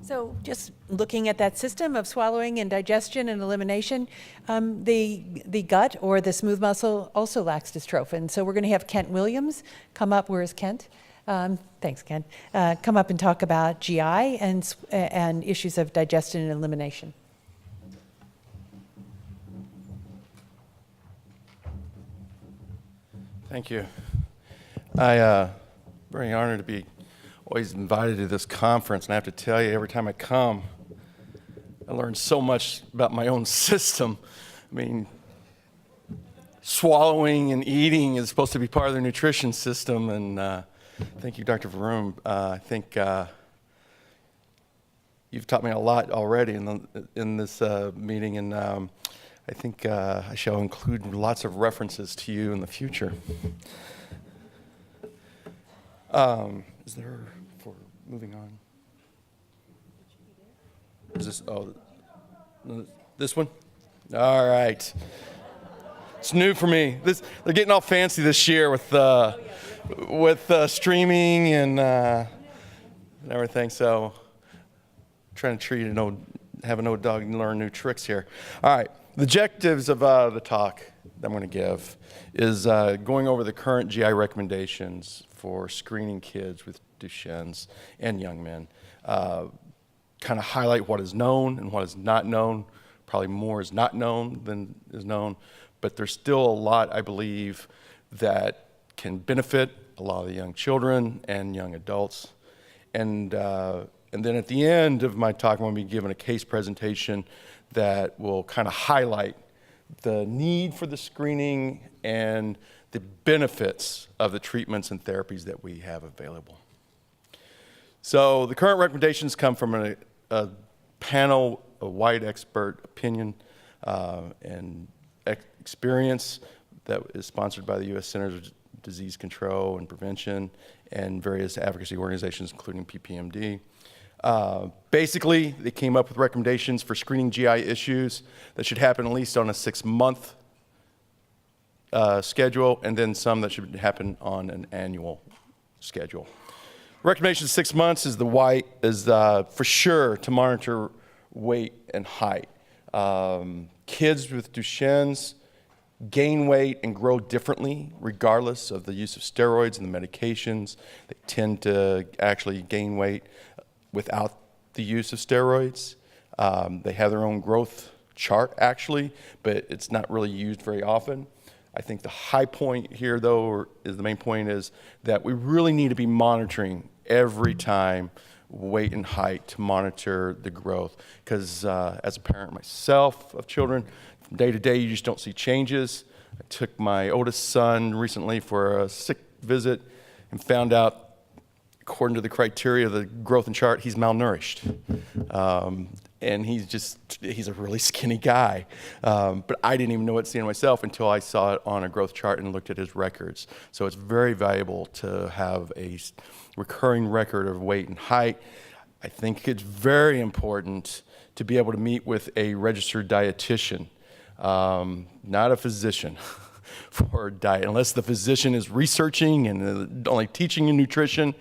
So just looking at that system of swallowing and digestion and elimination, the gut or the smooth muscle also lacks dystrophin. So we're going to have Kent Williams come up. Where is Kent? Thanks, Kent. Come up and talk about GI and issues of digestion and elimination. Thank you. I'm very honored to be always invited to this conference, and I have to tell you, every time I come, I learn so much about my own system. I mean, swallowing and eating is supposed to be part of the nutrition system, and thank you, Dr. Varun. I think you've taught me a lot already in this meeting, and I think I shall include lots of references to you in the future. Is there, for moving on? Is this, oh, this one? All right. It's new for me. They're getting all fancy this year with streaming and everything. So, trying to treat have an old dog and learn new tricks here. All right. The objectives of the talk that I'm going to give is going over the current GI recommendations for screening kids with Duchenne's and young men. Kind of highlight what is known and what is not known. Probably more is not known than is known, but there's still a lot, I believe, that can benefit a lot of the young children and young adults. And then at the end of my talk, I'm going to be giving a case presentation that will kind of highlight the need for the screening and the benefits of the treatments and therapies that we have available. So the current recommendations come from a panel, a wide expert opinion and experience that is sponsored by the U.S. Centers of Disease Control and Prevention and various advocacy organizations, including PPMD. Basically, they came up with recommendations for screening GI issues that should happen at least on a 6-month schedule, and then some that should happen on an annual schedule. Recommendation 6 months is for sure to monitor weight and height. Kids with Duchenne's gain weight and grow differently regardless of the use of steroids and the medications. They tend to actually gain weight without the use of steroids. They have their own growth chart actually, but it's not really used very often. I think the high point here though, is the main point is that we really need to be monitoring every time weight and height to monitor the growth. Because as a parent myself of children, from day to day you just don't see changes. I took my oldest son recently for a sick visit and found out, according to the criteria of the growth and chart, he's malnourished. And he's a really skinny guy. But I didn't even know it seeing myself until I saw it on a growth chart and looked at his records. So it's very valuable to have a recurring record of weight and height. I think it's very important to be able to meet with a registered dietitian, not a physician. For diet, unless the physician is researching and only teaching you nutrition.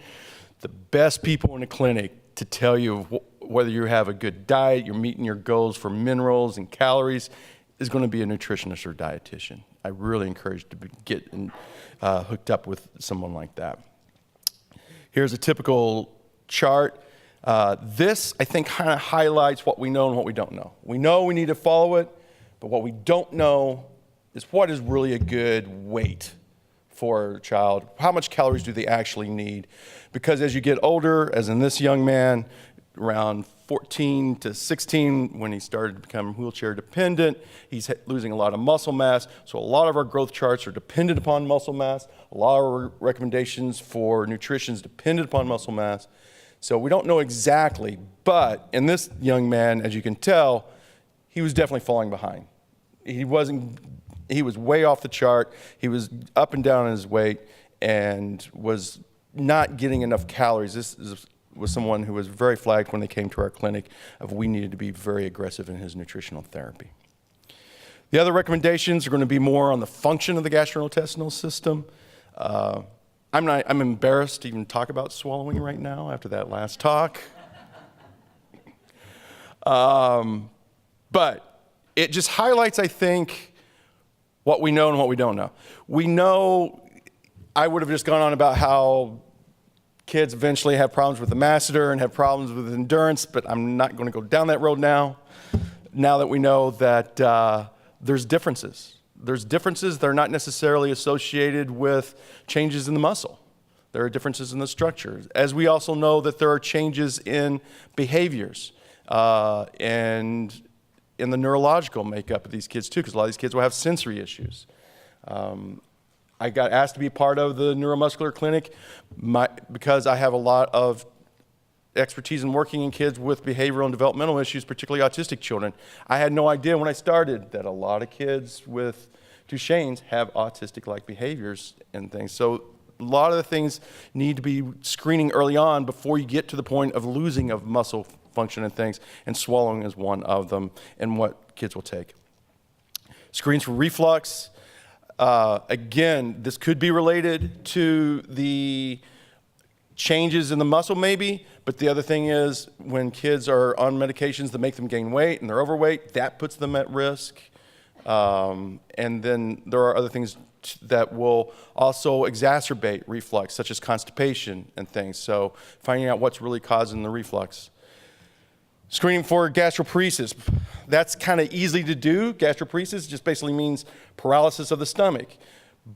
The best people in the clinic to tell you whether you have a good diet, you're meeting your goals for minerals and calories, is going to be a nutritionist or dietitian. I really encourage you to get hooked up with someone like that. Here's a typical chart. This, I think, kind of highlights what we know and what we don't know. We know we need to follow it, but what we don't know is what is really a good weight for a child. How much calories do they actually need? Because as you get older, as in this young man, around 14 to 16, when he started to become wheelchair dependent, he's losing a lot of muscle mass. So a lot of our growth charts are dependent upon muscle mass. A lot of our recommendations for nutrition is dependent upon muscle mass. So we don't know exactly, but in this young man, as you can tell, he was definitely falling behind. He was way off the chart. He was up and down in his weight and was not getting enough calories. This was someone who was very flagged when they came to our clinic of we needed to be very aggressive in his nutritional therapy. The other recommendations are going to be more on the function of the gastrointestinal system. I'm embarrassed to even talk about swallowing right now after that last talk. But it just highlights, I think, what we know and what we don't know. We know, I would have just gone on about how kids eventually have problems with the masseter and have problems with endurance, but I'm not going to go down that road now that we know that there's differences. There's differences that are not necessarily associated with changes in the muscle. There are differences in the structure. As we also know that there are changes in behaviors and in the neurological makeup of these kids too, because a lot of these kids will have sensory issues. I got asked to be part of the neuromuscular clinic because I have a lot of expertise in working in kids with behavioral and developmental issues, particularly autistic children. I had no idea when I started that a lot of kids with Duchenne's have autistic-like behaviors and things. So a lot of the things need to be screening early on before you get to the point of losing of muscle function and things, and swallowing is one of them, and what kids will take. Screens for reflux. Again, this could be related to the changes in the muscle maybe, but the other thing is when kids are on medications that make them gain weight and they're overweight, that puts them at risk. And then there are other things that will also exacerbate reflux, such as constipation and things. So finding out what's really causing the reflux. Screening for gastroparesis. That's kind of easy to do. Gastroparesis just basically means paralysis of the stomach,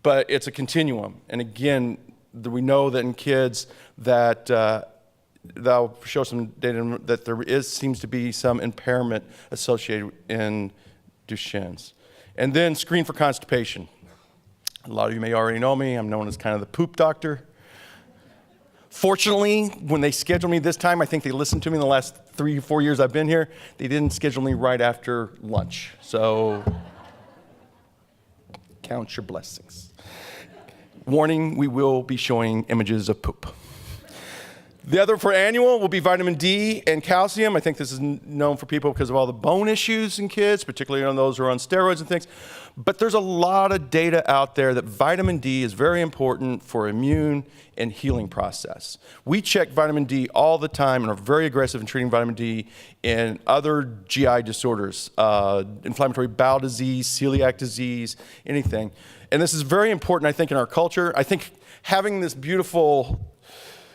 but it's a continuum. And again, we know that in kids that that'll show some data that there seems to be some impairment associated in Duchenne's. And then screen for constipation. A lot of you may already know me. I'm known as kind of the poop doctor. Fortunately, when they scheduled me this time, I think they listened to me in the last 3 or 4 years I've been here. They didn't schedule me right after lunch. So count your blessings. Warning, we will be showing images of poop. The other for annual will be vitamin D and calcium. I think this is known for people because of all the bone issues in kids, particularly on those who are on steroids and things. But there's a lot of data out there that vitamin D is very important for immune and healing process. We check vitamin D all the time and are very aggressive in treating vitamin D in other GI disorders, inflammatory bowel disease, celiac disease, anything. And this is very important, I think, in our culture. I think having this beautiful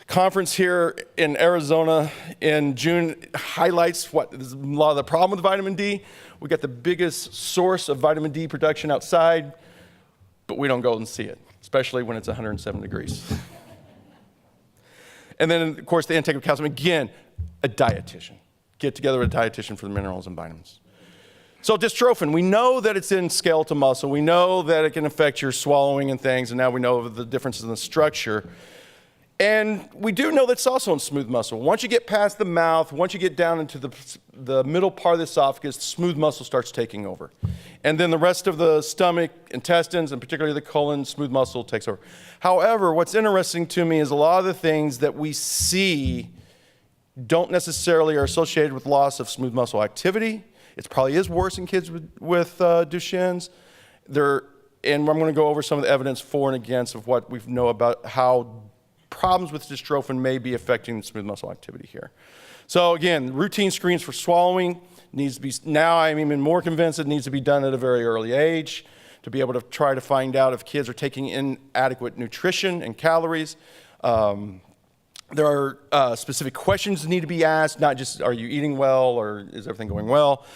conference here in Arizona in June highlights what is a lot of the problem with vitamin D. We got the biggest source of vitamin D production outside, but we don't go and see it, especially when it's 107 degrees. And then, of course, the intake of calcium. Again, a dietitian. Get together with a dietitian for the minerals and vitamins. So dystrophin, we know that it's in skeletal muscle. We know that it can affect your swallowing and things, and now we know the differences in the structure. And we do know that it's also in smooth muscle. Once you get past the mouth, once you get down into the middle part of the esophagus, smooth muscle starts taking over. And then the rest of the stomach, intestines, and particularly the colon, smooth muscle takes over. However, what's interesting to me is a lot of the things that we see don't necessarily are associated with loss of smooth muscle activity. It probably is worse in kids with Duchenne's. And I'm going to go over some of the evidence for and against of what we know about how problems with dystrophin may be affecting the smooth muscle activity here. So again, routine screens for swallowing needs to be, now I'm even more convinced it needs to be done at a very early age to be able to try to find out if kids are taking inadequate nutrition and calories. There are specific questions that need to be asked, not just are you eating well or is everything going well.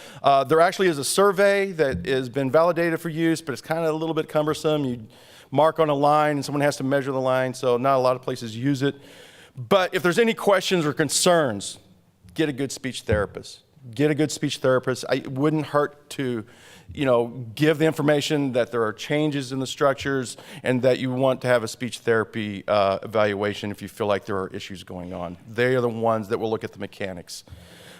There actually is a survey that has been validated for use, but it's kind of a little bit cumbersome. You mark on a line and someone has to measure the line, so not a lot of places use it. But if there's any questions or concerns, get a good speech therapist. Get a good speech therapist. It wouldn't hurt to, give the information that there are changes in the structures and that you want to have a speech therapy evaluation if you feel like there are issues going on. They are the ones that will look at the mechanics.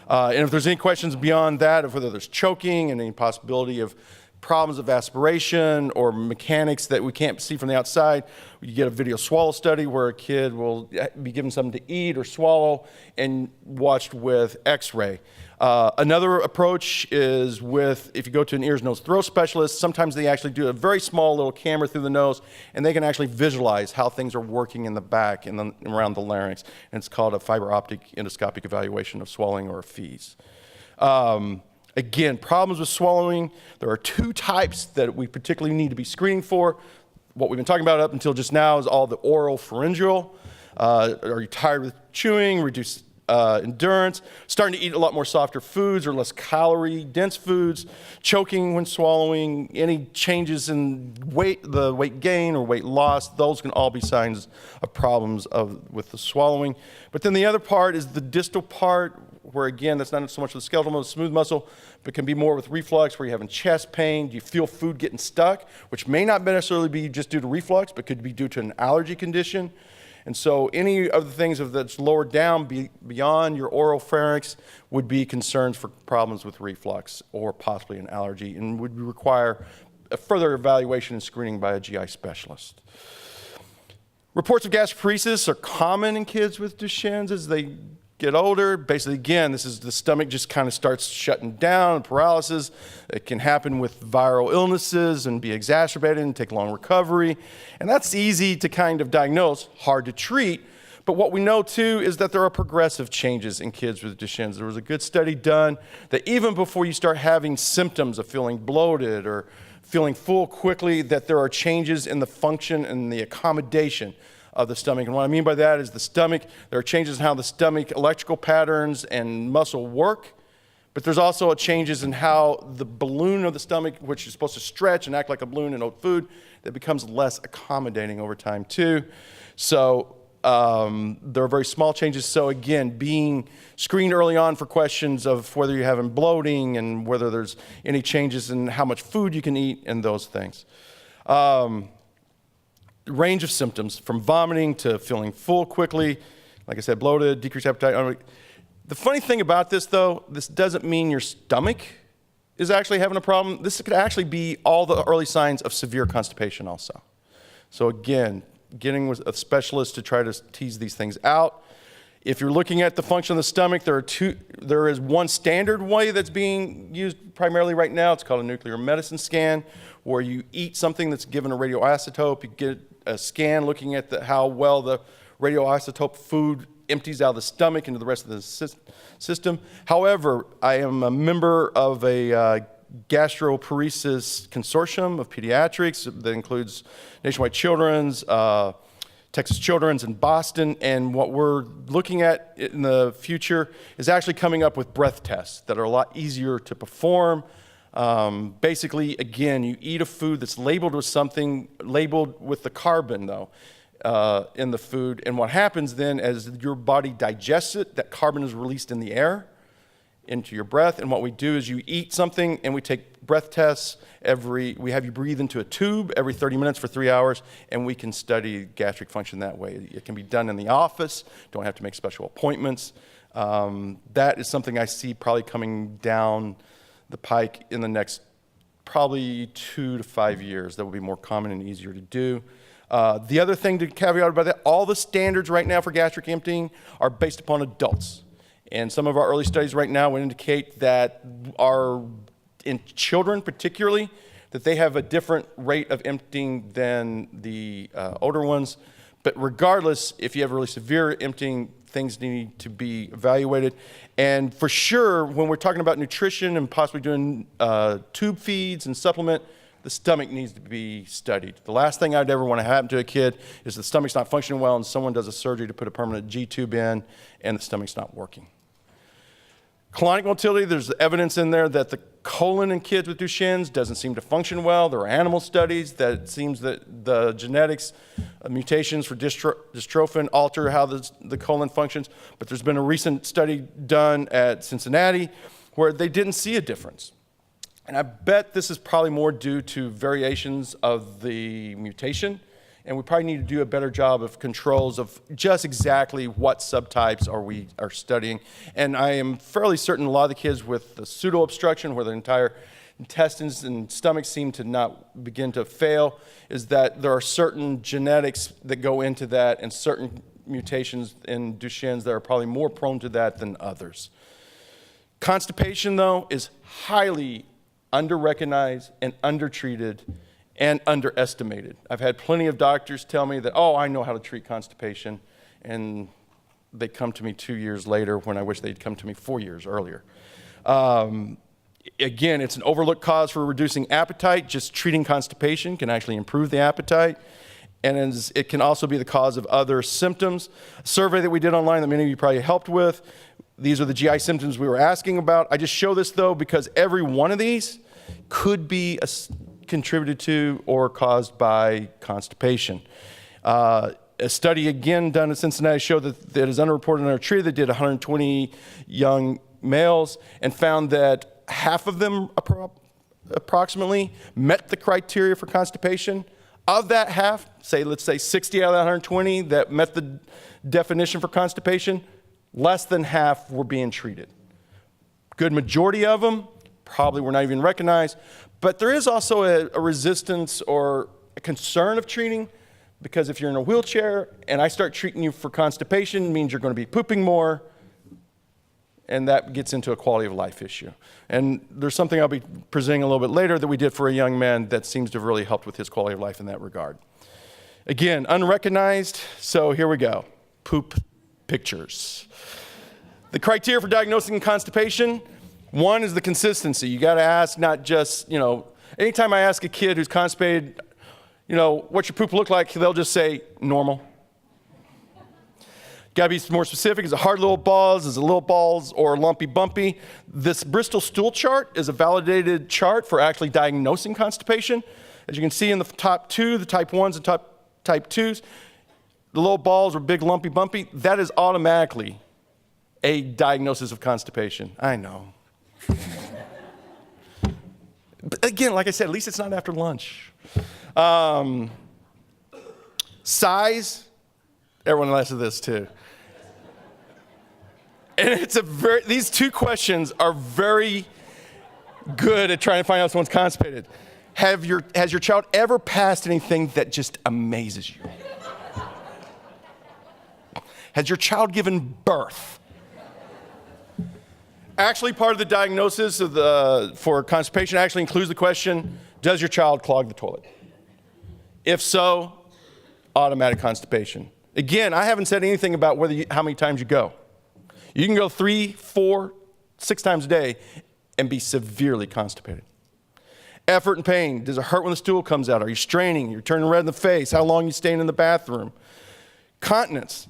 And if there's any questions beyond that, of whether there's choking and any possibility of problems of aspiration or mechanics that we can't see from the outside, you get a video swallow study where a kid will be given something to eat or swallow and watched with x-ray. Another approach is if you go to an ears, nose, throat specialist, sometimes they actually do a very small little camera through the nose and they can actually visualize how things are working in the back and around the larynx. And it's called a fiber optic endoscopic evaluation of swallowing or fees. Again, problems with swallowing. There are 2 types that we particularly need to be screening for. What we've been talking about up until just now is all the oral pharyngeal. Are you tired with chewing, reduced endurance, starting to eat a lot more softer foods or less calorie-dense foods, choking when swallowing, any changes in weight, the weight gain or weight loss, those can all be signs of problems with the swallowing. But then the other part is the distal part, where again, that's not so much the skeletal muscle, smooth muscle, but can be more with reflux, where you're having chest pain. Do you feel food getting stuck, which may not necessarily be just due to reflux, but could be due to an allergy condition. And so any of the things that's lower down beyond your oral pharynx would be concerns for problems with reflux or possibly an allergy, and would require a further evaluation and screening by a GI specialist. Reports of gastroparesis are common in kids with Duchenne's as they get older. Basically, again, this is the stomach just kind of starts shutting down, paralysis. It can happen with viral illnesses and be exacerbated and take long recovery. And that's easy to kind of diagnose, hard to treat. But what we know too is that there are progressive changes in kids with Duchenne's. There was a good study done that even before you start having symptoms of feeling bloated or feeling full quickly, that there are changes in the function and the accommodation of the stomach. And what I mean by that is the stomach, there are changes in how the stomach electrical patterns and muscle work, but there's also changes in how the balloon of the stomach, which is supposed to stretch and act like a balloon and hold food, that becomes less accommodating over time too. So there are very small changes. So again, being screened early on for questions of whether you're having bloating and whether there's any changes in how much food you can eat and those things. Range of symptoms from vomiting to feeling full quickly, like I said, bloated, decreased appetite. The funny thing about this though, this doesn't mean your stomach is actually having a problem. This could actually be all the early signs of severe constipation also. So again, getting with a specialist to try to tease these things out. If you're looking at the function of the stomach, there is one standard way that's being used primarily right now. It's called a nuclear medicine scan, where you eat something that's given a radioisotope. You get a scan looking at how well the radioisotope food empties out of the stomach into the rest of the system. However, I am a member of a gastroparesis consortium of pediatrics that includes Nationwide Children's, Texas Children's, and Boston. And what we're looking at in the future is actually coming up with breath tests that are a lot easier to perform. Basically, again, you eat a food that's labeled with something, labeled with the carbon though, in the food. And what happens then as your body digests it, that carbon is released in the air into your breath. And what we do is you eat something and we take breath tests we have you breathe into a tube every 30 minutes for 3 hours, and we can study gastric function that way. It can be done in the office, don't have to make special appointments. That is something I see probably coming down the pike in the next probably 2 to 5 years. That will be more common and easier to do. The other thing to caveat about that, all the standards right now for gastric emptying are based upon adults. And some of our early studies right now would indicate that in children particularly, that they have a different rate of emptying than the older ones. But regardless, if you have really severe emptying, things need to be evaluated. And for sure, when we're talking about nutrition and possibly doing tube feeds and supplement, the stomach needs to be studied. The last thing I'd ever want to happen to a kid is the stomach's not functioning well and someone does a surgery to put a permanent G-tube in and the stomach's not working. Colonic motility, there's evidence in there that the colon in kids with Duchenne's doesn't seem to function well. There are animal studies that it seems that the genetics, mutations for dystrophin alter how the colon functions. But there's been a recent study done at Cincinnati where they didn't see a difference. And I bet this is probably more due to variations of the mutation. And we probably need to do a better job of controls of just exactly what subtypes we are studying. And I am fairly certain a lot of the kids with the pseudo-obstruction, where the entire intestines and stomach seem to not begin to fail, is that there are certain genetics that go into that and certain mutations in Duchenne's that are probably more prone to that than others. Constipation, though, is highly under-recognized and undertreated and underestimated. I've had plenty of doctors tell me that, oh, I know how to treat constipation, and they come to me 2 years later when I wish they'd come to me 4 years earlier. Again, it's an overlooked cause for reducing appetite. Just treating constipation can actually improve the appetite. And it can also be the cause of other symptoms. A survey that we did online that many of you probably helped with, these are the GI symptoms we were asking about. I just show this though because every one of these could be contributed to or caused by constipation. A study again done in Cincinnati showed that is underreported and undertreated. They did 120 young males and found that half of them approximately met the criteria for constipation. Of that half, let's say 60 out of that 120 that met the definition for constipation, less than half were being treated. Good majority of them probably were not even recognized, but there is also a resistance or a concern of treating, because if you're in a wheelchair and I start treating you for constipation, it means you're going to be pooping more, and that gets into a quality of life issue. And there's something I'll be presenting a little bit later that we did for a young man that seems to have really helped with his quality of life in that regard. Again, unrecognized, so here we go. Poop pictures. The criteria for diagnosing constipation, one is the consistency. You got to ask not just, anytime I ask a kid who's constipated, what's your poop look like, they'll just say normal. Got to be more specific. Is it hard little balls? Is it little balls or lumpy bumpy? This Bristol stool chart is a validated chart for actually diagnosing constipation. As you can see in the top two, the type 1s and type 2s, the little balls are big, lumpy, bumpy. That is automatically a diagnosis of constipation. I know. But again, like I said, at least it's not after lunch. Size, everyone likes this too. And these two questions are very good at trying to find out if someone's constipated. Has your child ever passed anything that just amazes you? Has your child given birth? Actually, part of the diagnosis for constipation actually includes the question, does your child clog the toilet? If so, automatic constipation. Again, I haven't said anything about how many times you go. You can go 3, 4, 6 times a day and be severely constipated. Effort and pain. Does it hurt when the stool comes out? Are you straining? You're turning red in the face? How long are you staying in the bathroom? Continence.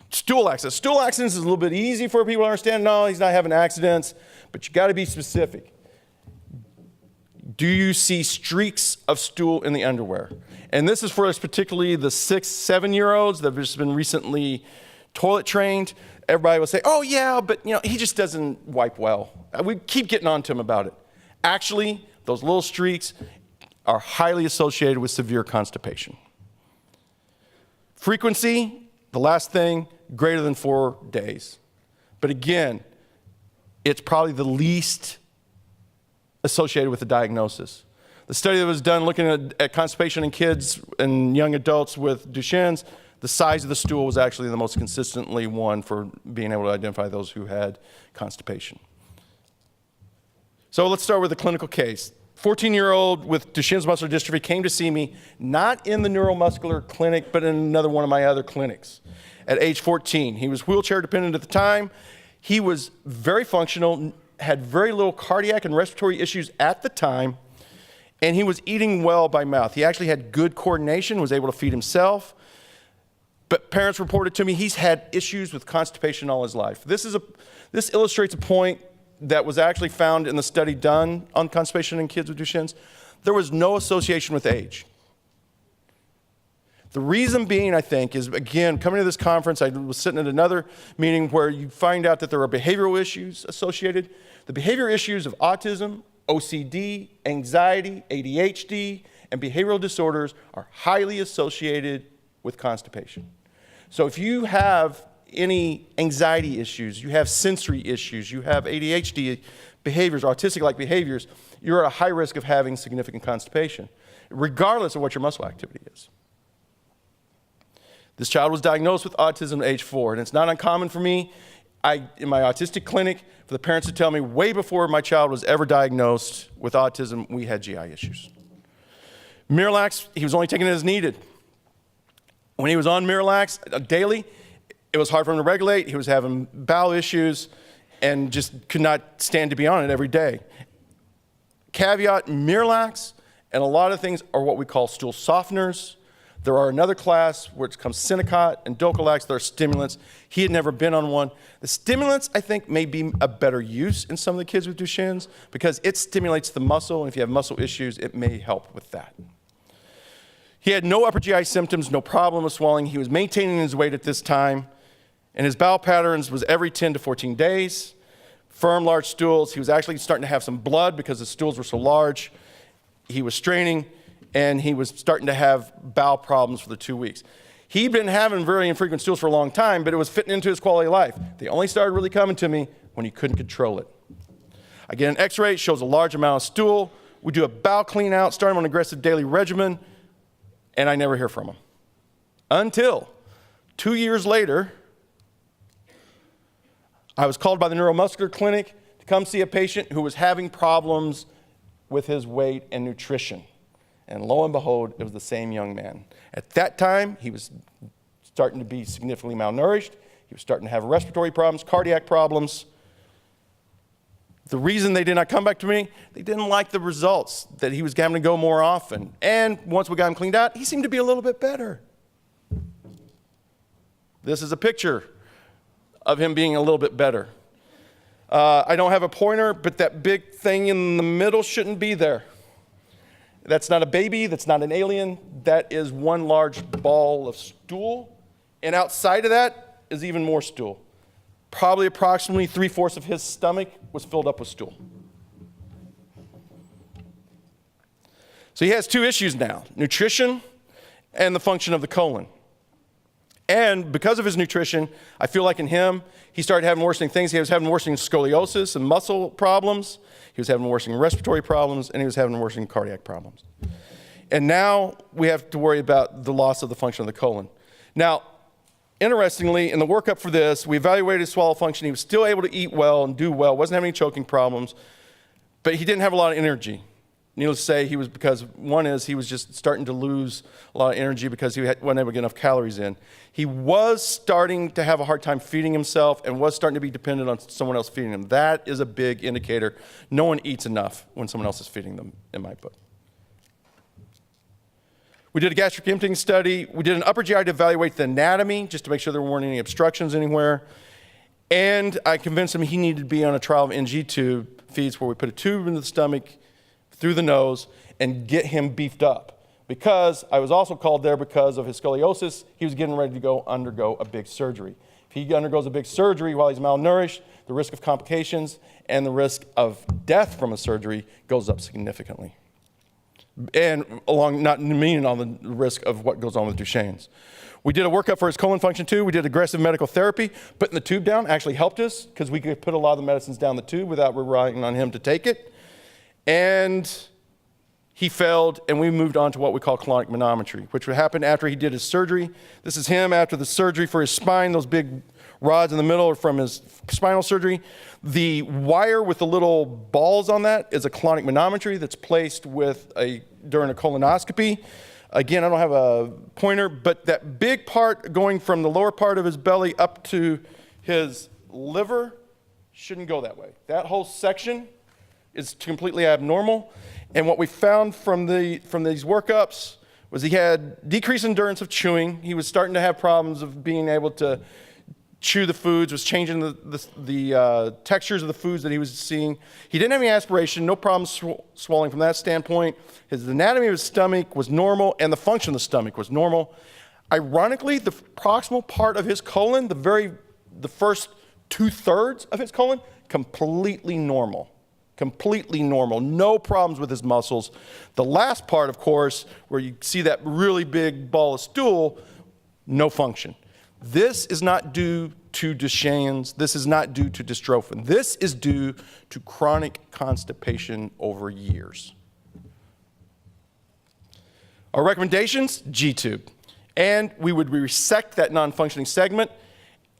Stool accidents. Stool accidents is a little bit easy for people to understand. No, he's not having accidents, but you got to be specific. Do you see streaks of stool in the underwear? And this is for us, particularly the 6, 7-year-olds that have just been recently toilet trained. Everybody will say, oh yeah, but he just doesn't wipe well. We keep getting on to him about it. Actually, those little streaks are highly associated with severe constipation. Frequency, the last thing, greater than 4 days. But again, it's probably the least associated with the diagnosis. The study that was done looking at constipation in kids and young adults with Duchenne's, the size of the stool was actually the most consistently one for being able to identify those who had constipation. So let's start with the clinical case. 14-year-old with Duchenne's muscular dystrophy came to see me, not in the neuromuscular clinic, but in another one of my other clinics at age 14. He was wheelchair dependent at the time. He was very functional, had very little cardiac and respiratory issues at the time, and he was eating well by mouth. He actually had good coordination, was able to feed himself. But parents reported to me he's had issues with constipation all his life. This illustrates a point that was actually found in the study done on constipation in kids with Duchenne's. There was no association with age. The reason being, I think, is, again, coming to this conference, I was sitting at another meeting where you find out that there are behavioral issues associated. The behavior issues of autism, OCD, anxiety, ADHD, and behavioral disorders are highly associated with constipation. So if you have any anxiety issues, you have sensory issues, you have ADHD behaviors, autistic-like behaviors, you're at a high risk of having significant constipation, regardless of what your muscle activity is. This child was diagnosed with autism at age 4, and it's not uncommon for me, in my autistic clinic, for the parents to tell me way before my child was ever diagnosed with autism, we had GI issues. Miralax, he was only taking it as needed. When he was on Miralax daily, it was hard for him to regulate. He was having bowel issues. and just could not stand to be on it every day. Caveat, Miralax and a lot of things are what we call stool softeners. There are another class which comes Synacot and Docalax. They're stimulants. He had never been on one. The stimulants, I think, may be a better use in some of the kids with Duchenne's because it stimulates the muscle, and if you have muscle issues, it may help with that. He had no upper GI symptoms, no problem with swelling. He was maintaining his weight at this time, and his bowel patterns was every 10 to 14 days. Firm, large stools. He was actually starting to have some blood because the stools were so large. He was straining, and he was starting to have bowel problems for the 2 weeks. He'd been having very infrequent stools for a long time, but it was fitting into his quality of life. They only started really coming to me when he couldn't control it. I get an x-ray, it shows a large amount of stool. We do a bowel clean out, start him on an aggressive daily regimen, and I never hear from him. Until 2 years later, I was called by the neuromuscular clinic to come see a patient who was having problems with his weight and nutrition. And lo and behold, it was the same young man. At that time, he was starting to be significantly malnourished. He was starting to have respiratory problems, cardiac problems. The reason they did not come back to me, they didn't like the results, that he was having to go more often. And once we got him cleaned out, he seemed to be a little bit better. This is a picture of him being a little bit better. I don't have a pointer, but that big thing in the middle shouldn't be there. That's not a baby, that's not an alien, that is one large ball of stool, and outside of that is even more stool. Probably approximately 3/4 of his stomach was filled up with stool. So he has two issues now, nutrition and the function of the colon. And because of his nutrition, I feel like in him, he started having worsening things. He was having worsening scoliosis and muscle problems. He was having worsening respiratory problems, and he was having worsening cardiac problems. And now we have to worry about the loss of the function of the colon. Now, interestingly, in the workup for this, we evaluated his swallow function. He was still able to eat well and do well, wasn't having any choking problems, but he didn't have a lot of energy. Needless to say, he was, because one is he was just starting to lose a lot of energy because he wasn't able to get enough calories in. He was starting to have a hard time feeding himself and was starting to be dependent on someone else feeding him. That is a big indicator. No one eats enough when someone else is feeding them, in my book. We did a gastric emptying study. We did an upper GI to evaluate the anatomy, just to make sure there weren't any obstructions anywhere. And I convinced him he needed to be on a trial of NG tube feeds where we put a tube into the stomach, through the nose, and get him beefed up. Because I was also called there because of his scoliosis, he was getting ready to go undergo a big surgery. If he undergoes a big surgery while he's malnourished, the risk of complications and the risk of death from a surgery goes up significantly. And along, not meaning on the risk of what goes on with Duchenne's. We did a workup for his colon function too. We did aggressive medical therapy. Putting the tube down actually helped us because we could put a lot of the medicines down the tube without relying on him to take it. And he failed, and we moved on to what we call colonic manometry, which would happen after he did his surgery. This is him after the surgery for his spine. Those big rods in the middle are from his spinal surgery. The wire with the little balls on that is a colonic manometry that's placed during a colonoscopy. Again, I don't have a pointer, but that big part going from the lower part of his belly up to his liver shouldn't go that way. That whole section is completely abnormal. And what we found from these workups was he had decreased endurance of chewing. He was starting to have problems of being able to chew the foods, was changing the textures of the foods that he was seeing. He didn't have any aspiration, no problem swallowing from that standpoint. His anatomy of his stomach was normal, and the function of the stomach was normal. Ironically, the proximal part of his colon, the first 2/3 of his colon, completely normal. Completely normal, no problems with his muscles. The last part, of course, where you see that really big ball of stool, no function. This is not due to Duchenne's. This is not due to dystrophin. This is due to chronic constipation over years. Our recommendations, G-tube. And we would resect that non-functioning segment,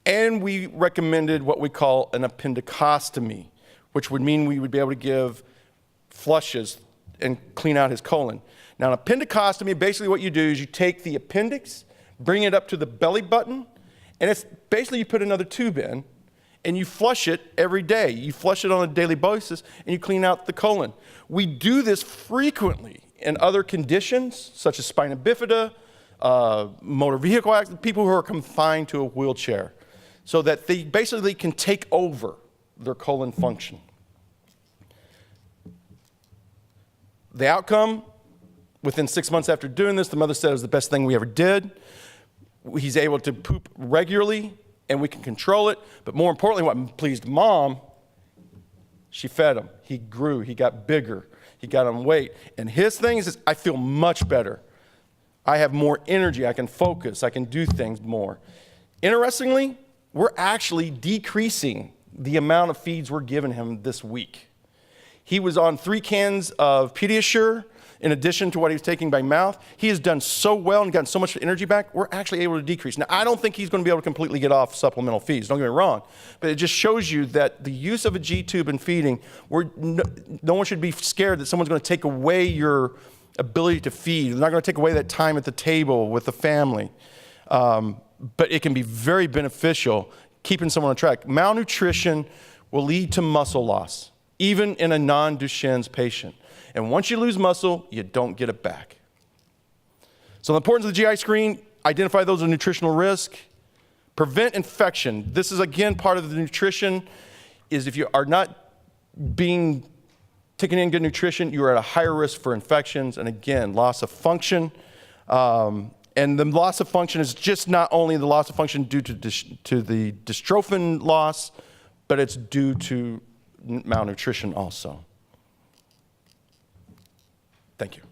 and we recommended what we call an appendicostomy, which would mean we would be able to give flushes and clean out his colon. Now, an appendicostomy, basically what you do is you take the appendix, bring it up to the belly button, and it's basically you put another tube in, and you flush it every day. You flush it on a daily basis, and you clean out the colon. We do this frequently in other conditions, such as spina bifida, motor vehicle accident, people who are confined to a wheelchair, so that they basically can take over their colon function. The outcome, within 6 months after doing this, the mother said it was the best thing we ever did. He's able to poop regularly, and we can control it. But more importantly, what pleased Mom, she fed him. He grew. He got bigger. He got on weight. And his thing is, I feel much better. I have more energy. I can focus. I can do things more. Interestingly, we're actually decreasing the amount of feeds we're giving him this week. He was on 3 cans of Pediasure in addition to what he was taking by mouth. He has done so well and gotten so much energy back, we're actually able to decrease. Now, I don't think he's going to be able to completely get off supplemental feeds, don't get me wrong, but it just shows you that the use of a G-tube in feeding, no one should be scared that someone's going to take away your ability to feed. They're not going to take away that time at the table with the family. But it can be very beneficial keeping someone on track. Malnutrition will lead to muscle loss, even in a non-Duchenne's patient. And once you lose muscle, you don't get it back. So the importance of the GI screen, identify those with nutritional risk, prevent infection. This is, again, part of the nutrition, is if you are not taking in good nutrition, you are at a higher risk for infections, and again, loss of function. And the loss of function is just not only the loss of function due to the dystrophin loss, but it's due to malnutrition also. Thank you.